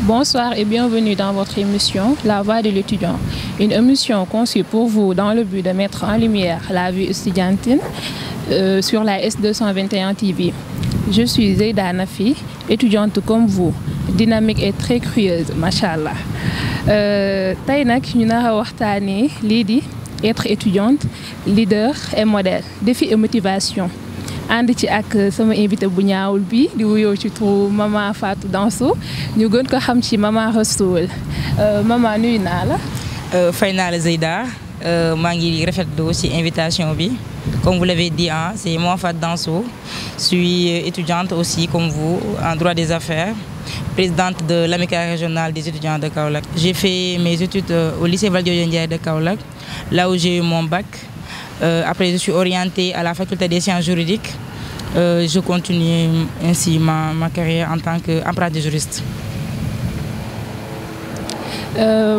Bonsoir et bienvenue dans votre émission La Voix de l'étudiant, une émission conçue pour vous dans le but de mettre en lumière la vie estudiantine sur la S221 TV. Je suis Zeyda Nafi, étudiante comme vous, dynamique et très curieuse, machallah. Tey nag ñu nar a waxtaanee lii di être étudiante, leader et modèle, défi et motivation. ànd ci ak sama invité bu ñaawul bi di wuyoo ci turu Maman Fatou Danso ñu gën ko xam ci Maman Rassoul maman nuyu naa la. Fay naa la Zeyda maa ngi rafetlu ci invitation bi comme vous l'avez dit c'est Maman Fatou Danso. Je suis étudiante aussi comme vous en droit des affaires, présidente de l'amicale régionale des étudiants de Kaolack. J'ai fait mes études au lycée Valdiodio Ndiaye de Kaolack, là où j'ai eu mon bac. Après, je suis orientée à la faculté des sciences juridiques. Je continue ainsi ma carrière en tant qu'apprenti juriste.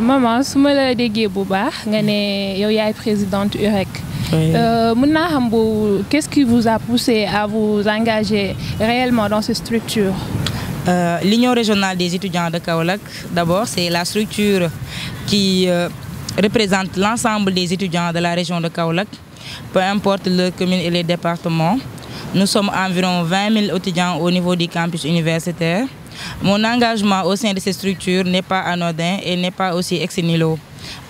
Maman, su ma la déggee bu baax nga ne yow yaay présidente UREC. Mën naa xam qu'est-ce qui vous a poussé à vous engager réellement dans cette structure? L'Union régionale des étudiants de Kaolack, d'abord, c'est la structure qui représente l'ensemble des étudiants de la région de Kaolack, peu importe les communes et les départements. Nous sommes environ 20 000 étudiants au niveau du campus universitaire. Mon engagement au sein de ces structures n'est pas anodin et n'est pas aussi ex nihilo.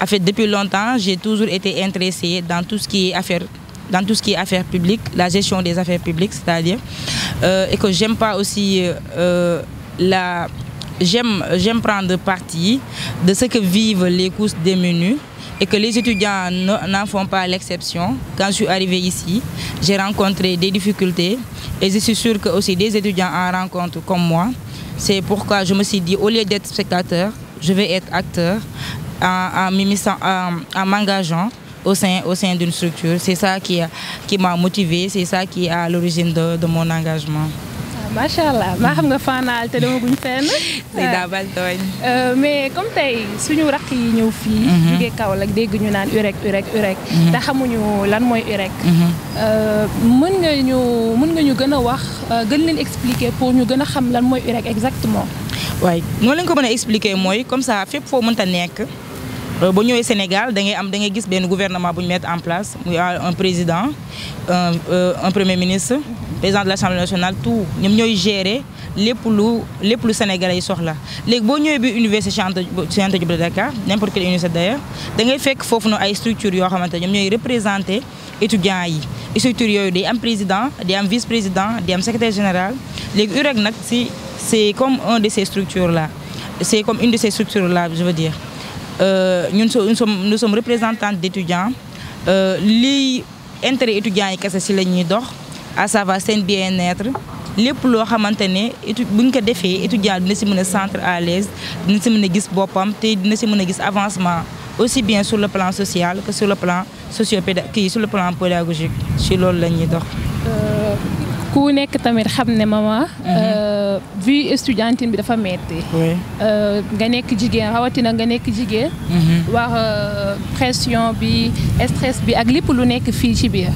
En fait, depuis longtemps, j'ai toujours été intéressée dans tout ce qui est affaires publiques, la gestion des affaires publiques, c'est-à-dire, et que j'aime pas aussi j'aime prendre parti de ce que vivent les couches démunies et que les étudiants n'en font pas l'exception. Quand je suis arrivée ici, j'ai rencontré des difficultés et je suis sûre que aussi des étudiants en rencontrent comme moi. C'est pourquoi je me suis dit, au lieu d'être spectateur, je vais être acteur en m'engageant au sein d'une structure. C'est ça qui m'a motivée, c'est ça qui est à l'origine de mon engagement. Machallah maa xam nga faanaal te dama guñ fenn. Mais comme tey suñu rakk yi ñëw fii. jóge Kaolack dégg ñu naan UREC. te xamuñu lan mooy UREC. mën nga ñu gën a wax gën leen expliquer pour ñu gën a xam lan mooy UREC exactement. waaye noonu lañ ko mën a expliquer mooy comme ça fépp foo mënta nekk. ba ñëwee Sénégal da ngay gis benn gouvernement bu ñu mettre en place muy un président un premier ministre président de l'Assemblée nationale tout ñoom ñooy gérer lépp lu Sénégalais yi soxla léegi boo ñëwee bi université Cheikh Anta Diop de Dakar n'importe quelle université d'ailleurs da ngay fekk foofu noonu ay structures yoo xamante ñoom ñooy représenter étudiants yi structures yooyu day am président day am vice-président day am secrétaire général léegi UREC nag c'est comme un de ces structures là c'est comme une de ces structures là je veux dire. Nous sommes représentants d'étudiants. Li intérêt étudiants yi kese ci la ñuy dox à savoir seen bien-être lépp loo xamante ne buñ ko defee étudiant dina ci mën a sentir à l'aise dina ci mën a gis boppam te dina ci mën a gis avancement aussi bien sur le plan social que sur le plan sur le plan pédagogique ci loolu la ñuy dox. ku nekk tamit xam ne maman. vie estudiantine bi dafa metti. nga nekk jigéen rawatina nga nekk jigéen. wax pression bi stress bi ak lépp lu nekk fii ci biir.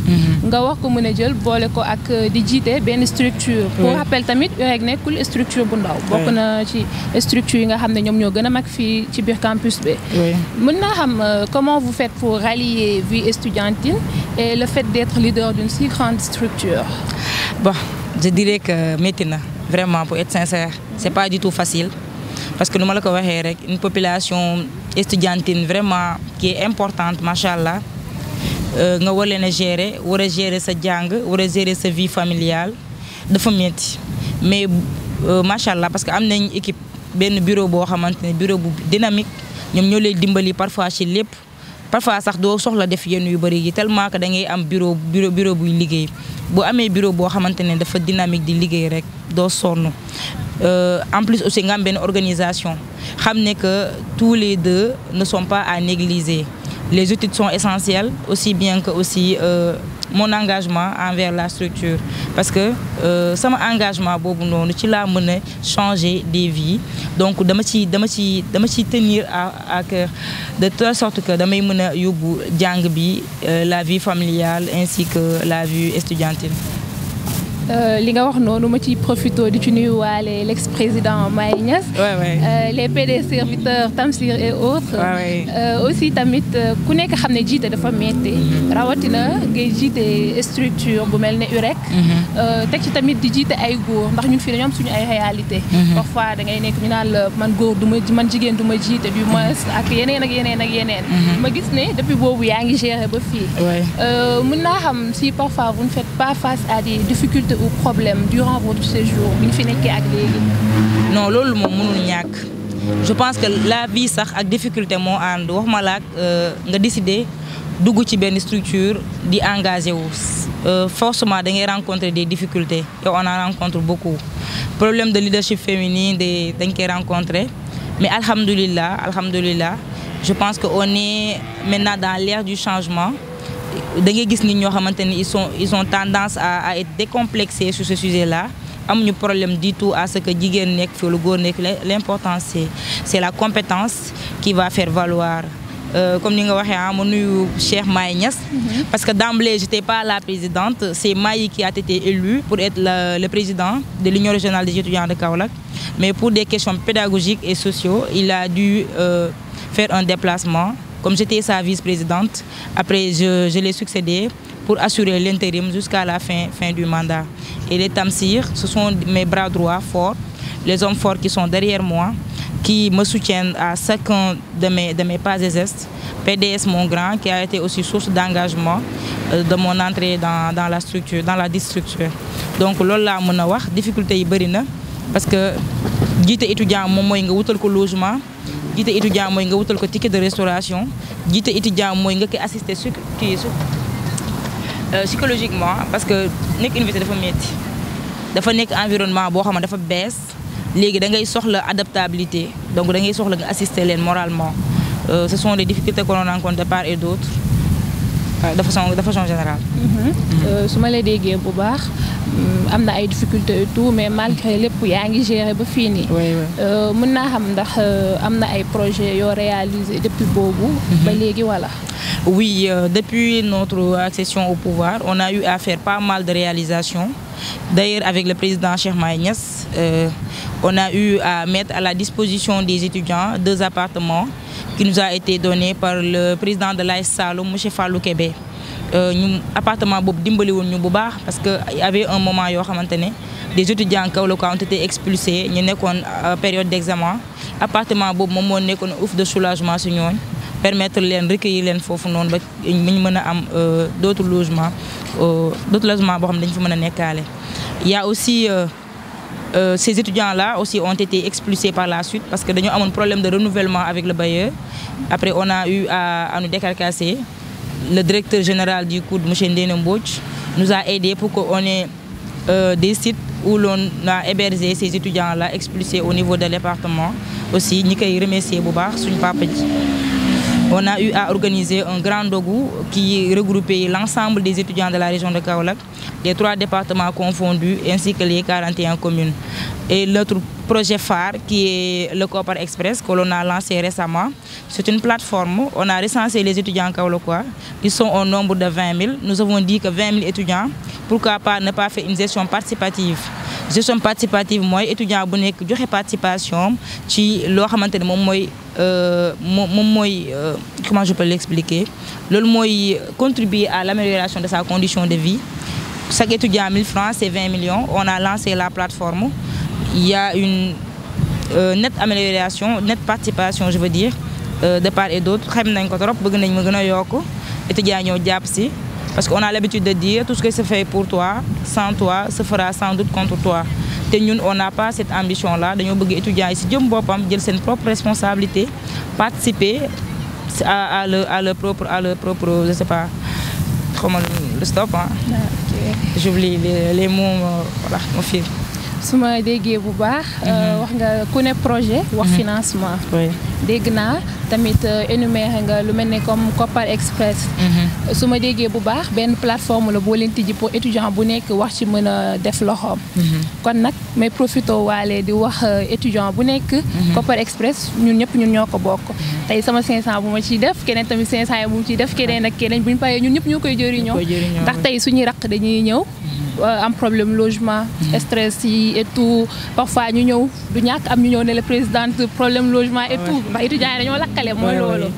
nga wax ko mën a jël boole ko ak di jiite benn structure. pour rappel tamit UREC nekkul structure bu ndaw. bokk na ci structure yi nga xam ne ñoom ñoo gën a mag fii ci biir campus bi. mën naa xam comment vous faites pour rallier vie estudiantine et le fait d'être leader d'une si grande structure. Bon, je dirais que maintenant, vraiment, pour être sincère, c'est pas du tout facile. Parce que nous avons une population estudiantine vraiment qui est importante, machallah. Nous devons gérer sa jang, gérer sa vie familiale. Mais, machallah, parce que nous avons une équipe, un bureau dynamique, nous avons dimbali parfois chez l'EP. Parfois sax doo soxla def yenn yu bari yi tellement que da ngay am bureau buy liggéey boo amee bureau boo xamante ne dafa dynamique di liggéey rek doo sonn en plus aussi nga am benn organisation xam ne que tous les deux ne sont pas à négliger les études sont essentielles aussi bien que aussi mon engagement envers la structure parce que sama engagement boobu noonu ci laa mën a changer des vies donc dama ci tenir à cœur de telle sorte que damay mën a yóbbu jàng bi la vie familiale ainsi que la vie estudiantine. li nga wax noonu ma ci profité di ci nuyuwaale l'ex-président Maye Niass. Les PD serviteurs Tamsir et autres. Aussi tamit ku nekk xam ne jiite dafa metti rawatina ngay jiite structure bu mel ne UREC. teg ci tamit di jiite ay góor ndax ñun fii dañoo am suñu ay réalité parfois da ngay nekk ñu naan la man góor du ma man jigéen du ma jiite du moins ak yeneen ak yeneen ak yeneen. ma gis ne depuis boobu yaa ngi gérer ba fii. mën naa xam si parfois vous ne faites pas face à des difficultés ou problèmes durant votre séjour bi ñu fi nekkee ak léegi. non loolu moom mënul ñàkk je pense que la vie sax ak difficulté moo ànd wax ma laak nga décider dugg ci benn structure di engagé wu forcément da ngay rencontrer des difficultés et on en rencontre beaucoup problème de leadership féminin dañ koy rencontrer mais alhamdulillah je pense que on est maintenant dans l'ère du changement da ngay gis nit ñoo xamante ni ils ont tendance à être décomplexés sur ce sujet-là amuñu problème du tout à ce que jigéen nekk fi lu góor nekk l'important c'est la compétence qui va faire valoir. Comme ni nga waxee ma nuyu Cheikh Maye Niass parce que d'emblée j'étais pas la présidente, c'est Maye qui a été élu pour être le président de l'Union régionale des étudiants de Kaolack, mais pour des questions pédagogiques et sociaux il a dû faire un déplacement. Comme j'étais sa vice-présidente, après je l'ai succédé pour assurer l'intérim jusqu'à la fin du mandat. Et les Tamsir, ce sont mes bras droits forts, les hommes forts qui sont derrière moi, qui me soutiennent à chacun de mes pas et gestes. PDS mon grand qui a été aussi source d'engagement de mon entrée dans la structure, dans la structure. Donc loolu laa mën a wax difficulté yi bëri na parce que jiite étudiant moom mooy nga wutal ko logement, jiite étudiant mooy nga wutal ko ticket de restauration, jiite étudiant mooy nga koy assister psychologiquement parce que nekk université dafa métti dafa nekk environnement boo xam ne dafa bees léegi da ngay soxla adaptabilité donc da ngay soxla nga assister leen moralement ce sont des difficultés que l'on rencontre de part et d'autre de façon générale. su ma la déggee bu baax am na ay difficultés et tout mais malgré lépp yaa ngi gérer ba fii nii. mën naa xam ndax am na ay projets yoo réalisé depuis boobu. ba léegi wala. Oui, depuis notre accession au pouvoir, on a eu à faire pas mal de réalisations. D'ailleurs, avec le président Cheikh Maye Niass, on a eu à mettre à la disposition des étudiants 2 appartements qui nous a été donnés par le président de l'AS Saloum, M. Fallou Kébé. Appartement boobu dimbali woon ñu bu baax parce que y avait un moment yoo xamante ne des étudiants Kaolack ont été expulsés ñu nekkoon période d'examen. Appartement boobu moom moo nekkoon ouf de soulagement si ñooñ permettre leen recueillir leen foofu noonu ba ñu mën a am d'autres logements boo xam ne dañu fa mën a nekkaale. Il y a aussi ces étudiants-là aussi ont été expulsés par la suite parce que dañoo amoon problème de renouvellement avec le bailleur. Après on a eu à nous décarcasser. Le directeur général du COUD, M. Ndéné Mbodj, nous a aidés pour qu'on ait des sites où l'on a hébergé ces étudiants-là expulsés au niveau de département. Aussi, nous avons remercié Boubar, son papa. On a eu à organiser un grand dogu qui regroupait l'ensemble des étudiants de la région de Kaolack, les 3 départements confondus, ainsi que les 41 communes. Et notre projet phare qui est le Kopar Express que l'on a lancé récemment, c'est une plateforme. On a recensé les étudiants kaolackois qui sont au nombre de 20 000. Nous avons dit que 20 000 étudiants, pourquoi pas ne pas faire une gestion participative. Gestion participative mooy étudiant bu nekk joxe participation ci loo xamante ne moom mooy comment je peux l'expliquer loolu mooy contribuer à l'amélioration de sa condition de vie. Chaque étudiant 1000 francs, c'est 20 millions. On a lancé la plateforme. Il y a une nette amélioration, nette participation, je veux dire, de part et d'autre. Xam nañ ko trop, bëgg nañ mu gën a yokk étudiants ñoo jàpp si. Parce qu'on a l'habitude de dire tout ce qui se fait pour toi, sans toi, se fera sans doute contre toi. Et nous, on n'a pas cette ambition-là. Nous voulons étudiants ici, prendre ses propres responsabilités, participer à leur propre, je sais pas comment le stop. Hein. Okay. J'oublie les mots, voilà, mon fils. su ma déggee bu baax. wax nga ku ne projet. wax financement. dégg naa tamit énuméré nga lu mel ne comme Kopar Express. su ma déggee bu baax benn plateforme la boo leen tijji pour étudiant bu nekk wax ci mën a def loxoom. kon nag may profité waale di wax étudiant bu nekk. Kopar Express ñun ñëpp ñun ñoo ko bokk. tey sama 500 bu ma ciy def keneen tamit 500 bu mu ciy def keneen ak keneen bu ñu paree ñun ñëpp ñoo koy jëriñoo. ndax tey suñuy raq dañuy ñëw. am problème logement stress yi et tout parfois ñu ñëw du ñàkk am ñu ñëw ne la présidente problème logement et tout ndax étudiants yi dañoo lakkale mooy loolu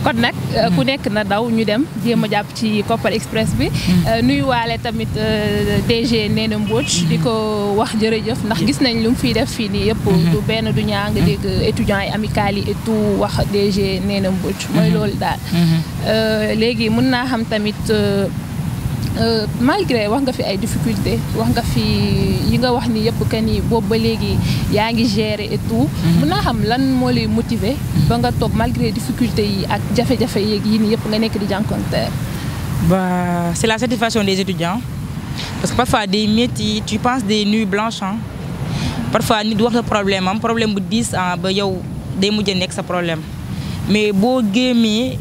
kon nag ku nekk na daw ñu dem jéem a jàpp ci Kopar Express bi nuyuwaale tamit DG Néné Mbodj di ko wax jërëjëf ndax gis nañ lu mu fiy def fii nii yëpp du benn du ñaar nga dégg étudiants yi amicales yi et tout wax DG Néné Mbodj mooy loolu daal léegi mën naa xam tamit malgré wax nga fi ay difficultés wax nga fi yi nga wax ni yëpp que ni boobu ba léegi yaa ngi gérer et tout mën naa xam lan moo lay motiver ba nga toog malgré difficultés yi ak jafe-jafe yeeg yi ni yëpp nga nekk di jànkonteel. Bah, c'est la satisfaction des étudiants parce que parfois des métiers tu penses des nuits blanches parfois nit wax la problème bu 10 ans ba yow day mujj nekk sa problème mais boo gémmee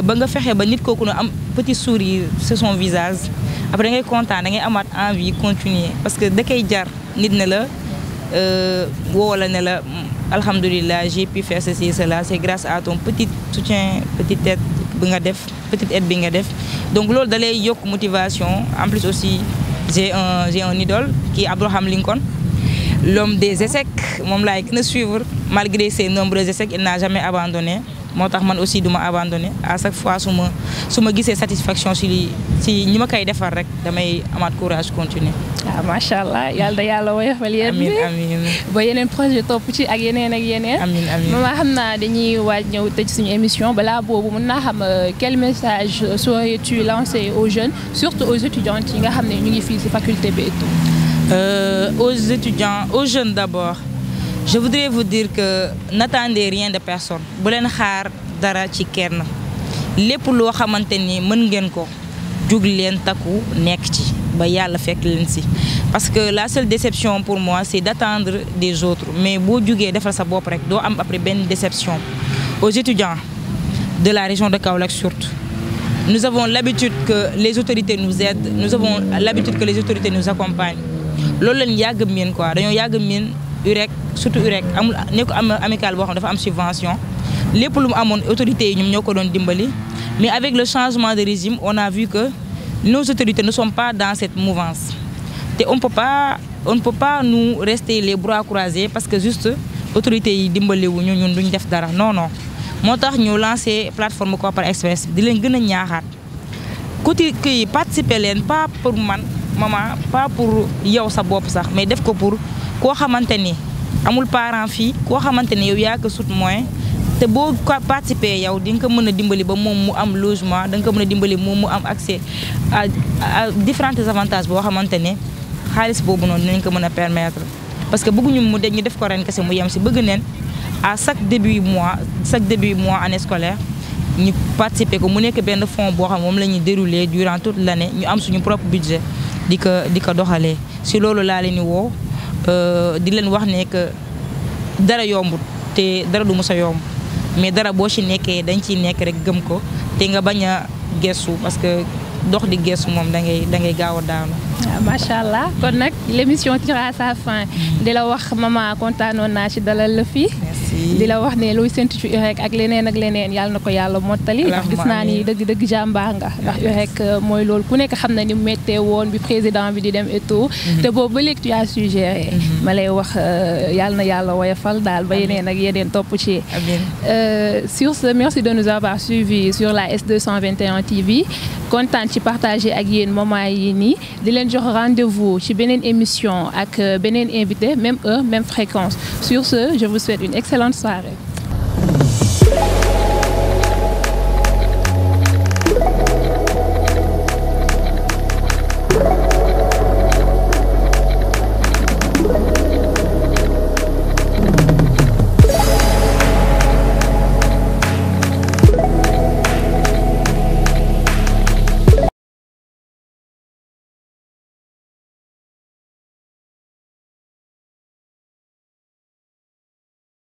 ba nga fexe ba nit kooku am petit sourire sur son visage après da ngay content da ngay amaat envie continuer parce que da koy jar nit ne la woo la ne la alhamdulilah j'ai pu faire ceci cela c'est grâce à ton petit soutien petite aide bi nga def petite aide bi nga def donc loolu da lay yokk motivation en plus aussi j'ai un idole qui est Abraham Lincoln l'homme des échecs moom laay gën a suivre malgré ses nombreux échecs il n'a jamais abandonné moo tax man aussi du ma abandonné à chaque fois su ma gisee satisfaction si ñi ma koy defar rek damay amaat courage continuer. ah macha allah yàlla da yàlla woyofal yéen bi amiin ba yeneen projet topp ci ak yeneen ak yeneen. amiin amiin mama xam naa dañuy waaj ñëw tëj suñu émission balaa boobu mën naa xam quel message souhaites-tu lancer aux jeunes surtout aux étudiantes yi nga xam ne ñu ngi fii ci faculté bi et tout. Aux étudiants aux jeunes d'abord. Je voudrais vous dire que n'attendez rien de personne bu leen xaar dara ci kenn lépp loo xamante ni mën ngeen ko jug leen takku nekk ci ba yàlla fekk leen ci parce que la seule déception pour moi c'est d'attendre des autres mais boo jugee defal sa bopp rek doo am après benn déception. Aux étudiants de la région de Kaolack surtout nous avons l'habitude que les autorités nous aident nous avons l'habitude que les autorités nous accompagnent loolu leen yàgg miin quoi dañoo yàgg miin UREC surtout UREC amul ne ko am amical boo xam dafa am subvention lépp lu mu amoon autorités yi ñoom ñoo ko doon dimbali mais avec le changement de régime on a vu que nos autorités ne sont pas dans cette mouvance te on ne peut pas nous rester les bras croisés parce que juste autorités yi dimbali wu ñun duñ def dara non moo tax ñu lancé plateforme Kopar Express di leen gën a ñaaxaat kuti kii participer leen pas pour man maman pas pour yow sa bopp sax mais def ko pour koo xamante ni amul parent fii koo xamante ni yow yaa ko sut moyen te boo participer yow di nga ko mën a dimbali ba moom mu am logement da nga ko mën a dimbali moom mu am accès à différents avantages boo xamante ne xaalis boobu noonu dinañ ko mën a permettre parce que bëgguñu mu ñu def ko ren kese mu yem si bëgg neen à chaque début mois année scolaire ñu participer ko mu nekk benn fonds boo xam moom la ñuy dérouler durant toute l'année ñu am suñu propre budget di ko doxalee si loolu laa leen di woo di leen wax ne que dara yombut te dara du mës a yomb mais dara boo ci nekkee dañ ciy nekk rek gëm ko te nga bañ a gestu parce que dox di gestu moom da ngay gaaw a daanu. waaw macha allah kon nag l'émission tire à sa fin di la wax maman kontaanoon naa ci dalal la fii. di la wax ne luy séntu ci UREC ak leneen yàlla na ko yàlla mottali ndax gis naa ni dëgg jàmbaar nga ndax UREC mooy loolu ku nekk xam na ni mu méttee woon bi président bi di dem et tout te boobu ba léegi tu as su gérer ma lay wax yàlla na yàlla woyofal daal ba yeneen ak yeneen topp ci sur ce merci de nous avoir suivis sur la S221 TV kontaan ci partager ak yéen moment yi nii di leen jox rendez-vous ci beneen émission ak beneen invité même heure même fréquence sur ce je vous souhaite une excellente soirée.